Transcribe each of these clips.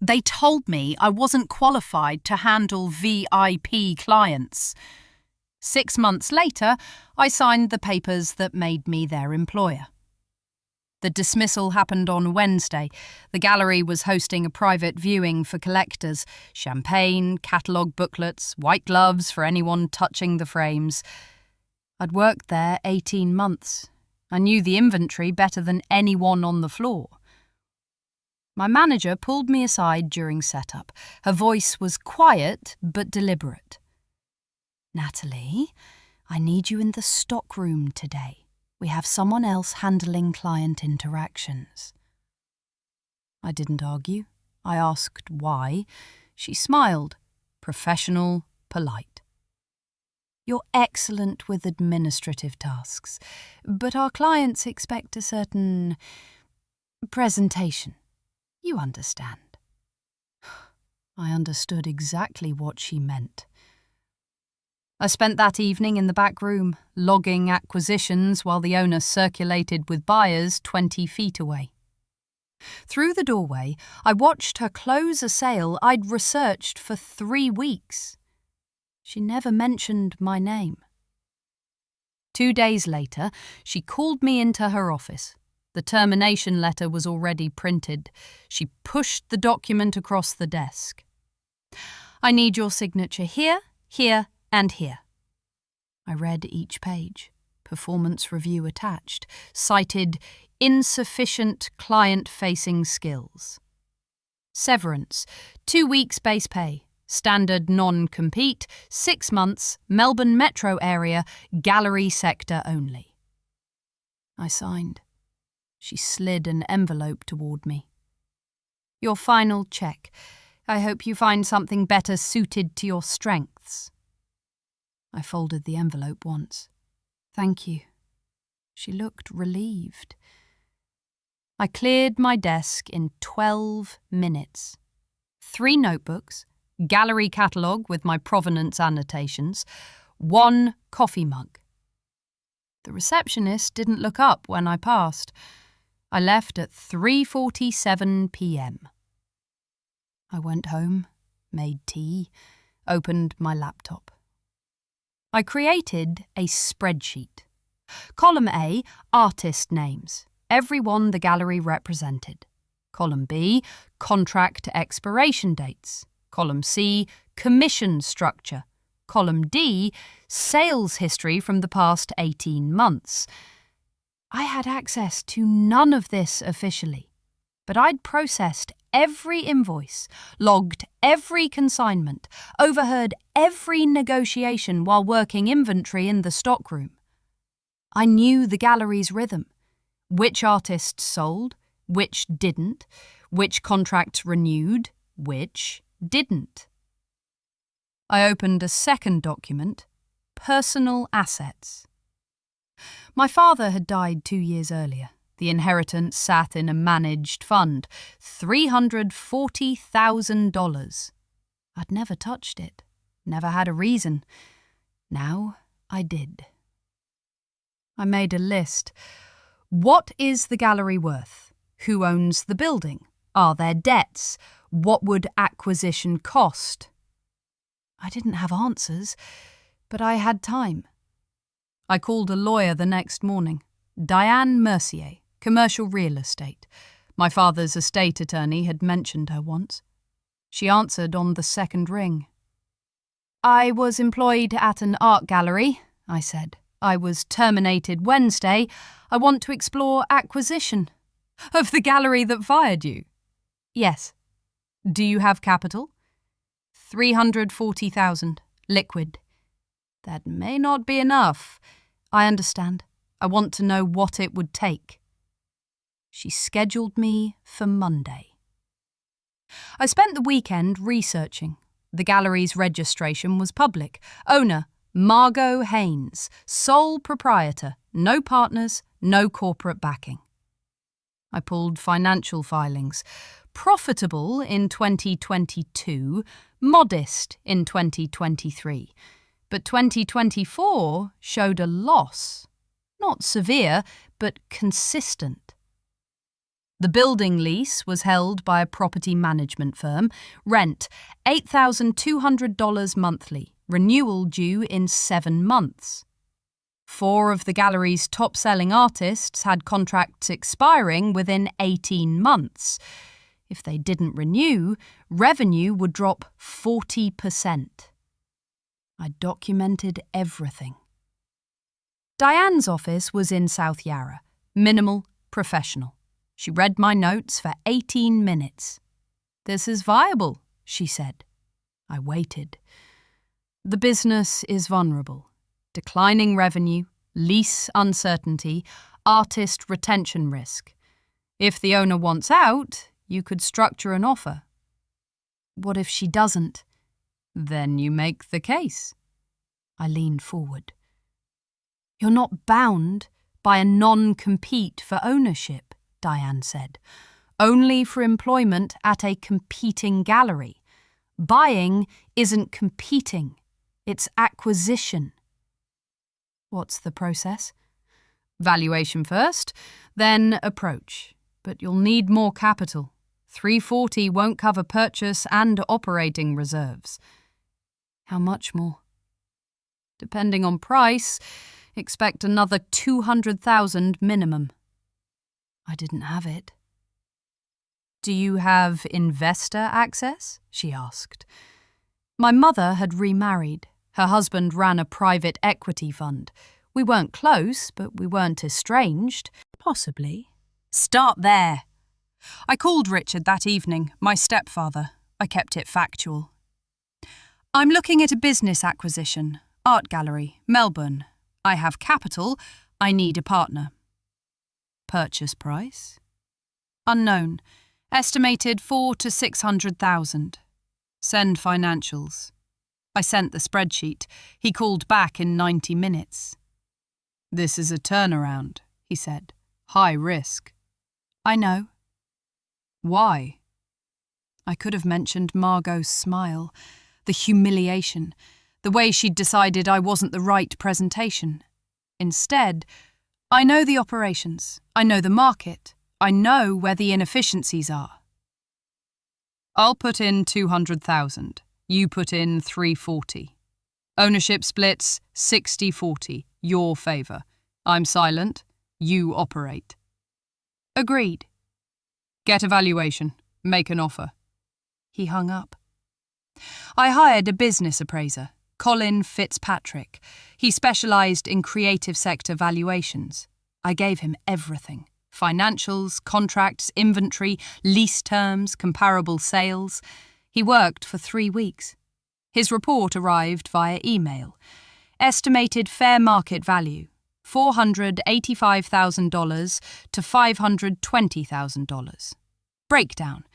They told me I wasn't qualified to handle VIP clients. 6 months later, I signed the papers that made me their employer. The dismissal happened on Wednesday. The gallery was hosting a private viewing for collectors. Champagne, catalogue booklets, white gloves for anyone touching the frames. I'd worked there 18 months. I knew the inventory better than anyone on the floor. My manager pulled me aside during setup. Her voice was quiet but deliberate. "Natalie, I need you in the stockroom today. We have someone else handling client interactions." I didn't argue. I asked why. She smiled, professional, polite. "You're excellent with administrative tasks, but our clients expect a certain presentation. You understand." I understood exactly what she meant. I spent that evening in the back room, logging acquisitions while the owner circulated with buyers 20 feet away. Through the doorway, I watched her close a sale I'd researched for 3 weeks. She never mentioned my name. 2 days later, she called me into her office. The termination letter was already printed. She pushed the document across the desk. "I need your signature here, here, and here." I read each page. Performance review attached. Cited insufficient client-facing skills. Severance. 2 weeks base pay. Standard non-compete. 6 months. Melbourne metro area. Gallery sector only. I signed. She slid an envelope toward me. "Your final check. I hope you find something better suited to your strengths." I folded the envelope once. "Thank you." She looked relieved. I cleared my desk in 12 minutes. 3 notebooks, gallery catalogue with my provenance annotations, 1 coffee mug. The receptionist didn't look up when I passed. I left at 3:47 p.m. I went home, made tea, opened my laptop. I created a spreadsheet. Column A, artist names, everyone the gallery represented. Column B, contract expiration dates. Column C, commission structure. Column D, sales history from the past 18 months. I had access to none of this officially, but I'd processed every invoice, logged every consignment, overheard every negotiation while working inventory in the stockroom. I knew the gallery's rhythm, which artists sold, which didn't, which contracts renewed, which didn't. I opened a second document, personal assets. My father had died 2 years earlier. The inheritance sat in a managed fund, $340,000. I'd never touched it, never had a reason. Now I did. I made a list. What is the gallery worth? Who owns the building? Are there debts? What would acquisition cost? I didn't have answers, but I had time. I called a lawyer the next morning, Diane Mercier, commercial real estate. My father's estate attorney had mentioned her once. She answered on the second ring. "I was employed at an art gallery," I said. "I was terminated Wednesday. I want to explore acquisition." "Of the gallery that fired you?" "Yes." "Do you have capital?" $340,000, liquid." "That may not be enough." "I understand. I want to know what it would take." She scheduled me for Monday. I spent the weekend researching. The gallery's registration was public. Owner, Margot Haynes. Sole proprietor. No partners, no corporate backing. I pulled financial filings. Profitable in 2022, modest in 2023. But 2024 showed a loss. Not severe, but consistent. The building lease was held by a property management firm. Rent, $8,200 monthly. Renewal due in 7 months. 4 of the gallery's top-selling artists had contracts expiring within 18 months. If they didn't renew, revenue would drop 40%. I documented everything. Diane's office was in South Yarra. Minimal, professional. She read my notes for 18 minutes. "This is viable," she said. I waited. "The business is vulnerable. Declining revenue, lease uncertainty, artist retention risk. If the owner wants out, you could structure an offer." "What if she doesn't?" "Then you make the case." I leaned forward. "You're not bound by a non-compete for ownership," Diane said. "Only for employment at a competing gallery. Buying isn't competing, it's acquisition." "What's the process?" "Valuation first, then approach. But you'll need more capital. $340 won't cover purchase and operating reserves." "How much more?" "Depending on price, expect another $200,000 minimum." I didn't have it. "Do you have investor access?" she asked. My mother had remarried. Her husband ran a private equity fund. We weren't close, but we weren't estranged. Possibly. "Start there." I called Richard that evening, my stepfather. I kept it factual. "I'm looking at a business acquisition. Art gallery, Melbourne. I have capital. I need a partner." "Purchase price?" "Unknown. Estimated 400,000 to 600,000. Send financials." I sent the spreadsheet. He called back in 90 minutes. "This is a turnaround," he said. "High risk." "I know." "Why?" I could have mentioned Margot's smile, the humiliation, the way she'd decided I wasn't the right presentation. Instead, "I know the operations. I know the market. I know where the inefficiencies are." "I'll put in 200,000. You put in 340. Ownership splits 60-40. Your favour. I'm silent. You operate." "Agreed." "Get a valuation. Make an offer." He hung up. I hired a business appraiser, Colin Fitzpatrick. He specialised in creative sector valuations. I gave him everything. Financials, contracts, inventory, lease terms, comparable sales. He worked for 3 weeks. His report arrived via email. Estimated fair market value, $485,000 to $520,000. Breakdown.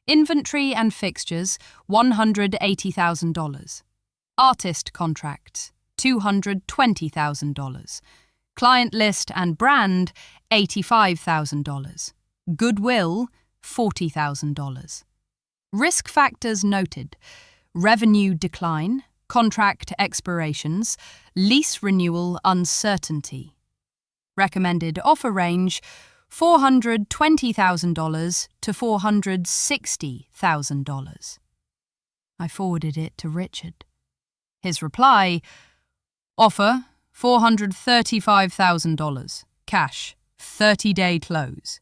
Inventory and fixtures, $180,000. Artist contracts, $220,000. Client list and brand, $85,000. Goodwill, $40,000. Risk factors noted: revenue decline, contract expirations, lease renewal uncertainty. Recommended offer range, $420,000 to $460,000. I forwarded it to Richard. His reply: offer, $435,000. Cash, 30-day close.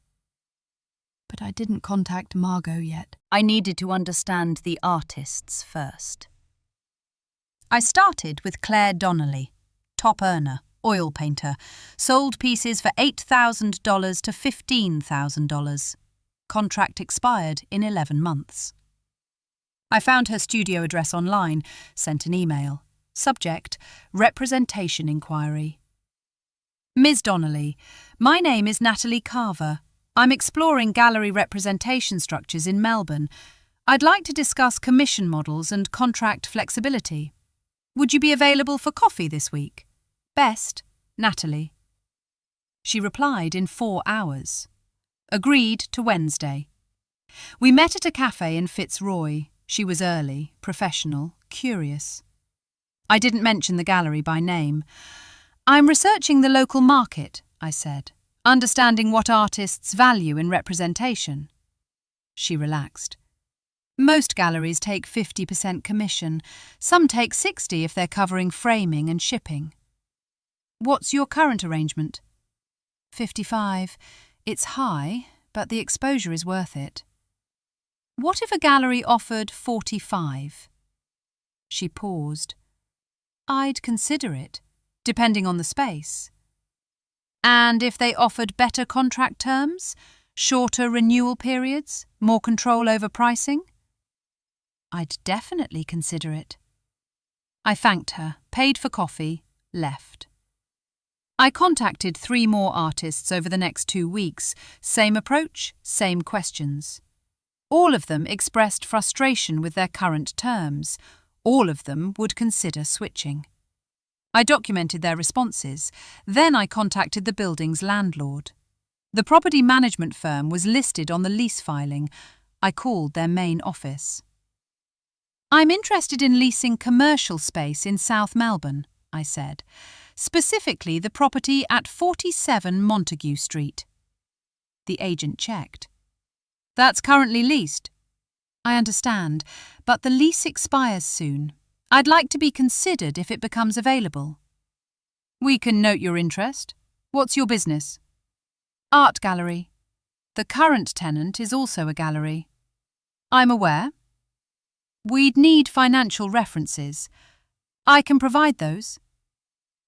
But I didn't contact Margot yet. I needed to understand the artists first. I started with Claire Donnelly, top earner, oil painter, sold pieces for $8,000 to $15,000. Contract expired in 11 months. I found her studio address online, sent an email. Subject: representation inquiry. Ms. Donnelly, my name is Natalie Carver. I'm exploring gallery representation structures in Melbourne. I'd like to discuss commission models and contract flexibility. Would you be available for coffee this week? Best, Natalie. She replied in 4 hours. Agreed to Wednesday. We met at a cafe in Fitzroy. She was early, professional, curious. I didn't mention the gallery by name. I'm researching the local market, I said. Understanding what artists value in representation. She relaxed. Most galleries take 50% commission. Some take 60% if they're covering framing and shipping. What's your current arrangement? 55%. It's high, but the exposure is worth it. What if a gallery offered 45%? She paused. I'd consider it, depending on the space. And if they offered better contract terms, shorter renewal periods, more control over pricing? I'd definitely consider it. I thanked her, paid for coffee, left. I contacted 3 more artists over the next 2 weeks, same approach, same questions. All of them expressed frustration with their current terms. All of them would consider switching. I documented their responses. Then I contacted the building's landlord. The property management firm was listed on the lease filing. I called their main office. I'm interested in leasing commercial space in South Melbourne, I said, specifically the property at 47 Montague Street. The agent checked. That's currently leased. I understand, but the lease expires soon. I'd like to be considered if it becomes available. We can note your interest. What's your business? Art gallery. The current tenant is also a gallery. I'm aware. We'd need financial references. I can provide those.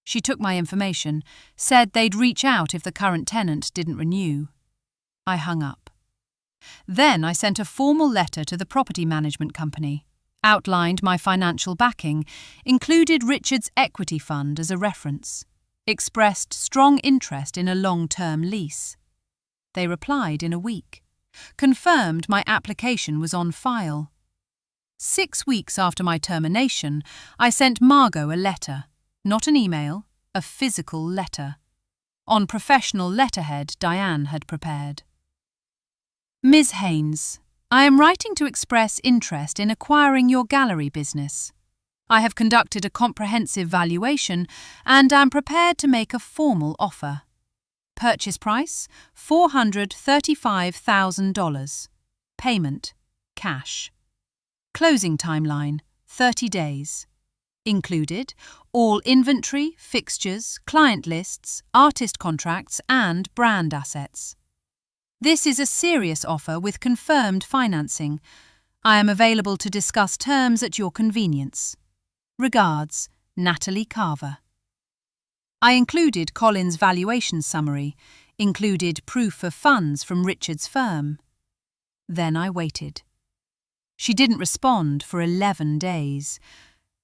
She took my information, said they'd reach out if the current tenant didn't renew. I hung up. Then I sent a formal letter to the property management company, outlined my financial backing, included Richard's equity fund as a reference, expressed strong interest in a long-term lease. They replied in a week, confirmed my application was on file. 6 weeks after my termination, I sent Margot a letter, not an email, a physical letter, on professional letterhead Diane had prepared. Ms. Haynes, I am writing to express interest in acquiring your gallery business. I have conducted a comprehensive valuation and am prepared to make a formal offer. Purchase price, $435,000. Payment, cash. Closing timeline, 30 days. Included, all inventory, fixtures, client lists, artist contracts and brand assets. This is a serious offer with confirmed financing. I am available to discuss terms at your convenience. Regards, Natalie Carver. I included Colin's valuation summary, included proof of funds from Richard's firm. Then I waited. She didn't respond for 11 days.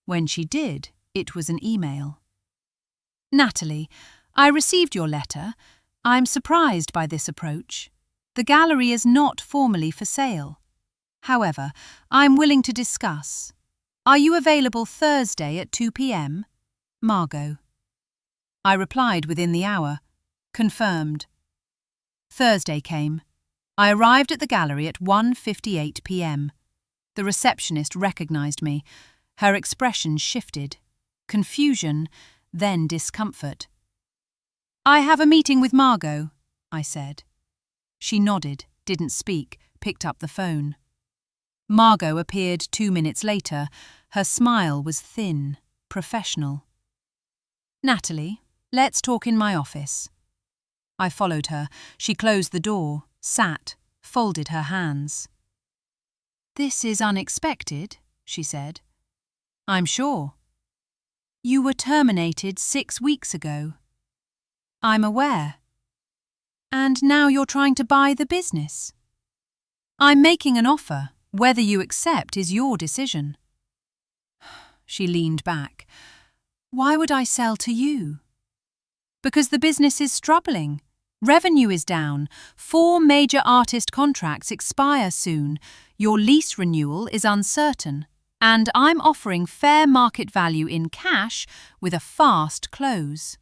When she did, it was an email. Natalie, I received your letter. I'm surprised by this approach. The gallery is not formally for sale. However, I'm willing to discuss. Are you available Thursday at 2 p.m? Margot. I replied within the hour. Confirmed. Thursday came. I arrived at the gallery at 1:58 p.m. The receptionist recognized me. Her expression shifted. Confusion, then discomfort. I have a meeting with Margot, I said. She nodded, didn't speak, picked up the phone. Margot appeared 2 minutes later. Her smile was thin, professional. Natalie, let's talk in my office. I followed her. She closed the door, sat, folded her hands. This is unexpected, she said. I'm sure. You were terminated 6 weeks ago. I'm aware. And now you're trying to buy the business. I'm making an offer. Whether you accept is your decision. She leaned back. Why would I sell to you? Because the business is struggling. Revenue is down. 4 major artist contracts expire soon. Your lease renewal is uncertain. And I'm offering fair market value in cash with a fast close.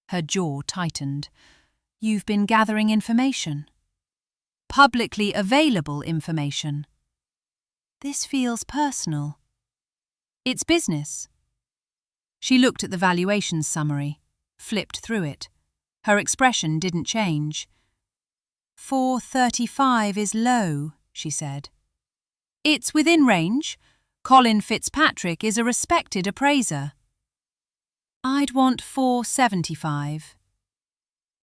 Her jaw tightened. You've been gathering information. Publicly available information. This feels personal. It's business. She looked at the valuation summary, flipped through it. Her expression didn't change. 435 is low, she said. It's within range. Colin Fitzpatrick is a respected appraiser. I'd want 475.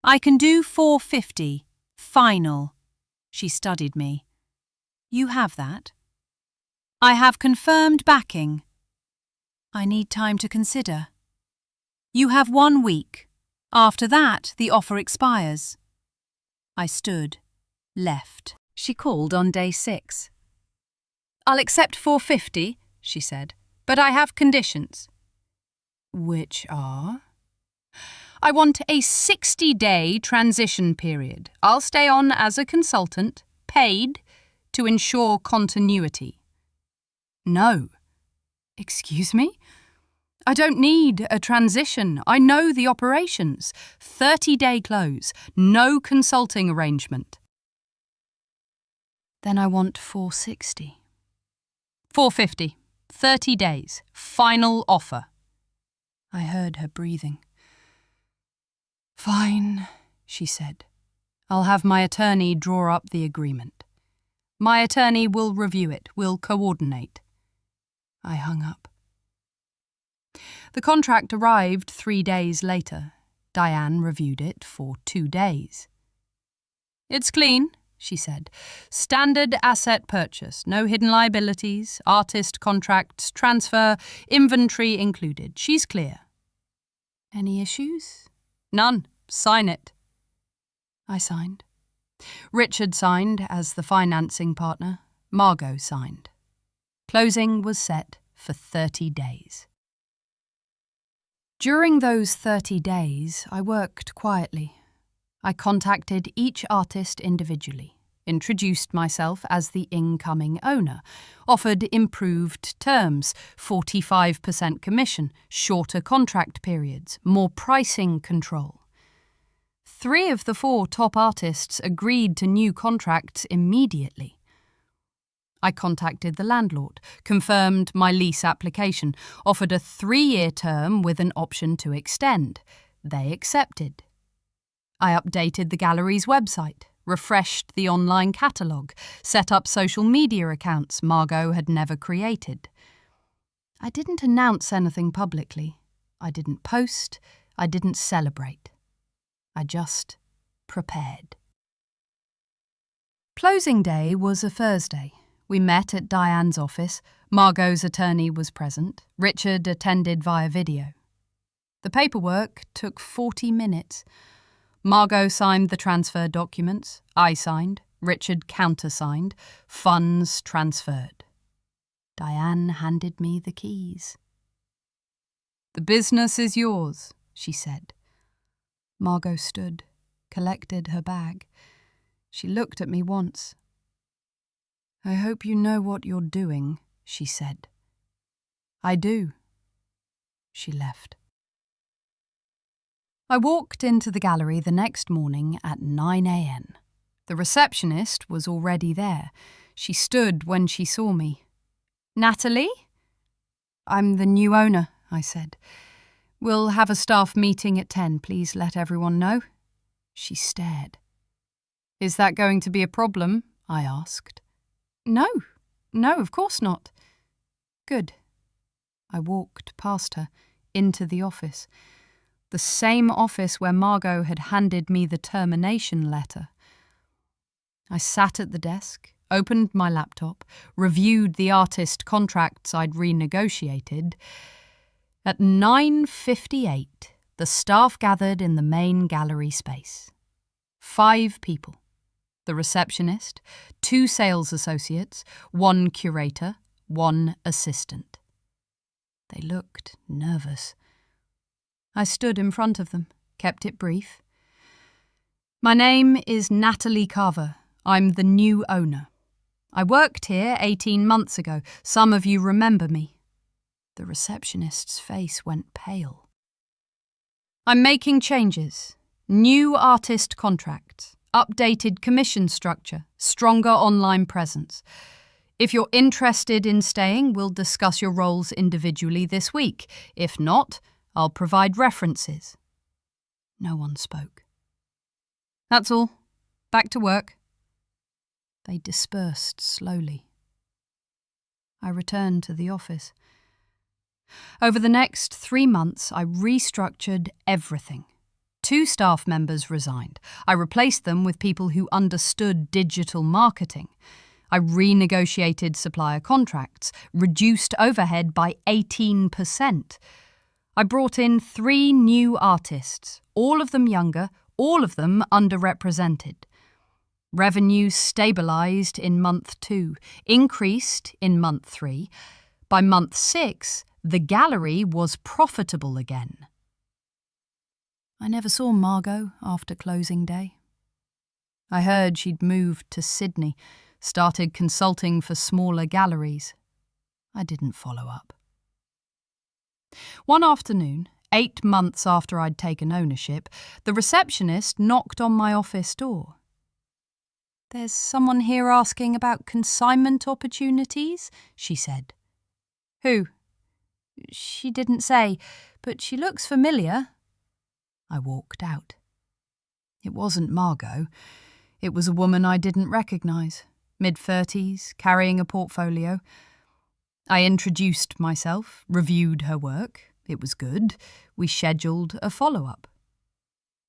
I can do 450. Final. She studied me. You have that? I have confirmed backing. I need time to consider. You have 1 week. After that, the offer expires. I stood, left. She called on day 6. I'll accept 450, she said, but I have conditions. Which are? I want a 60-day transition period. I'll stay on as a consultant, paid, to ensure continuity. No. Excuse me? I don't need a transition. I know the operations. 30-day close. No consulting arrangement. Then I want 460. 450. 30 days. Final offer. I heard her breathing. Fine, she said. I'll have my attorney draw up the agreement. My attorney will review it, will coordinate. I hung up. The contract arrived 3 days later. Diane reviewed it for 2 days. It's clean, she said. Standard asset purchase, no hidden liabilities, artist contracts, transfer, inventory included. She's clear. Any issues? None. Sign it. I signed. Richard signed as the financing partner. Margot signed. Closing was set for 30 days. During those 30 days, I worked quietly. I contacted each artist individually, introduced myself as the incoming owner, offered improved terms, 45% commission, shorter contract periods, more pricing control. 3 of the 4 top artists agreed to new contracts immediately. I contacted the landlord, confirmed my lease application, offered a 3-year term with an option to extend. They accepted. I updated the gallery's website, refreshed the online catalogue, set up social media accounts Margot had never created. I didn't announce anything publicly. I didn't post. I didn't celebrate. I just prepared. Closing day was a Thursday. We met at Diane's office. Margot's attorney was present. Richard attended via video. The paperwork took 40 minutes. Margot signed the transfer documents. I signed. Richard countersigned. Funds transferred. Diane handed me the keys. The business is yours, she said. Margot stood, collected her bag. She looked at me once. I hope you know what you're doing, she said. I do. She left. I walked into the gallery the next morning at 9 a.m. The receptionist was already there. She stood when she saw me. Natalie? I'm the new owner, I said. We'll have a staff meeting at 10. Please let everyone know. She stared. Is that going to be a problem? I asked. No, of course not. Good. I walked past her, into the office. The same office where Margot had handed me the termination letter. I sat at the desk, opened my laptop, reviewed the artist contracts I'd renegotiated. At 9:58, the staff gathered in the main gallery space. 5 people. The receptionist, 2 sales associates, 1 curator, 1 assistant. They looked nervous. I stood in front of them, kept it brief. My name is Natalie Carver. I'm the new owner. I worked here 18 months ago. Some of you remember me. The receptionist's face went pale. I'm making changes. New artist contracts. Updated commission structure, stronger online presence. If you're interested in staying, we'll discuss your roles individually this week. If not, I'll provide references. No one spoke. That's all. Back to work. They dispersed slowly. I returned to the office. Over the next 3 months, I restructured everything. 2 staff members resigned. I replaced them with people who understood digital marketing. I renegotiated supplier contracts, reduced overhead by 18%. I brought in 3 new artists, all of them younger, all of them underrepresented. Revenue stabilised in month 2, increased in month 3. By month 6, the gallery was profitable again. I never saw Margot after closing day. I heard she'd moved to Sydney, started consulting for smaller galleries. I didn't follow up. One afternoon, 8 months after I'd taken ownership, the receptionist knocked on my office door. "There's someone here asking about consignment opportunities," she said. "Who?" "She didn't say, but she looks familiar." I walked out. It wasn't Margot. It was a woman I didn't recognise, mid-30s, carrying a portfolio. I introduced myself, reviewed her work. It was good. We scheduled a follow-up.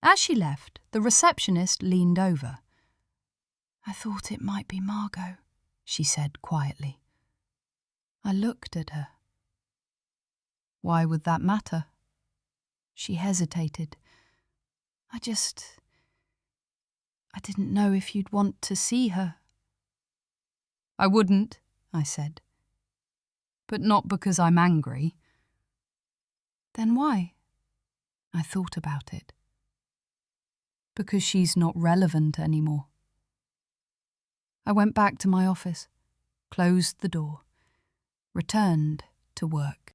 As she left, the receptionist leaned over. "I thought it might be Margot," she said quietly. I looked at her. "Why would that matter?" She hesitated. I didn't know if you'd want to see her." "I wouldn't," I said. "But not because I'm angry." "Then why?" I thought about it. "Because she's not relevant anymore." I went back to my office, closed the door, returned to work.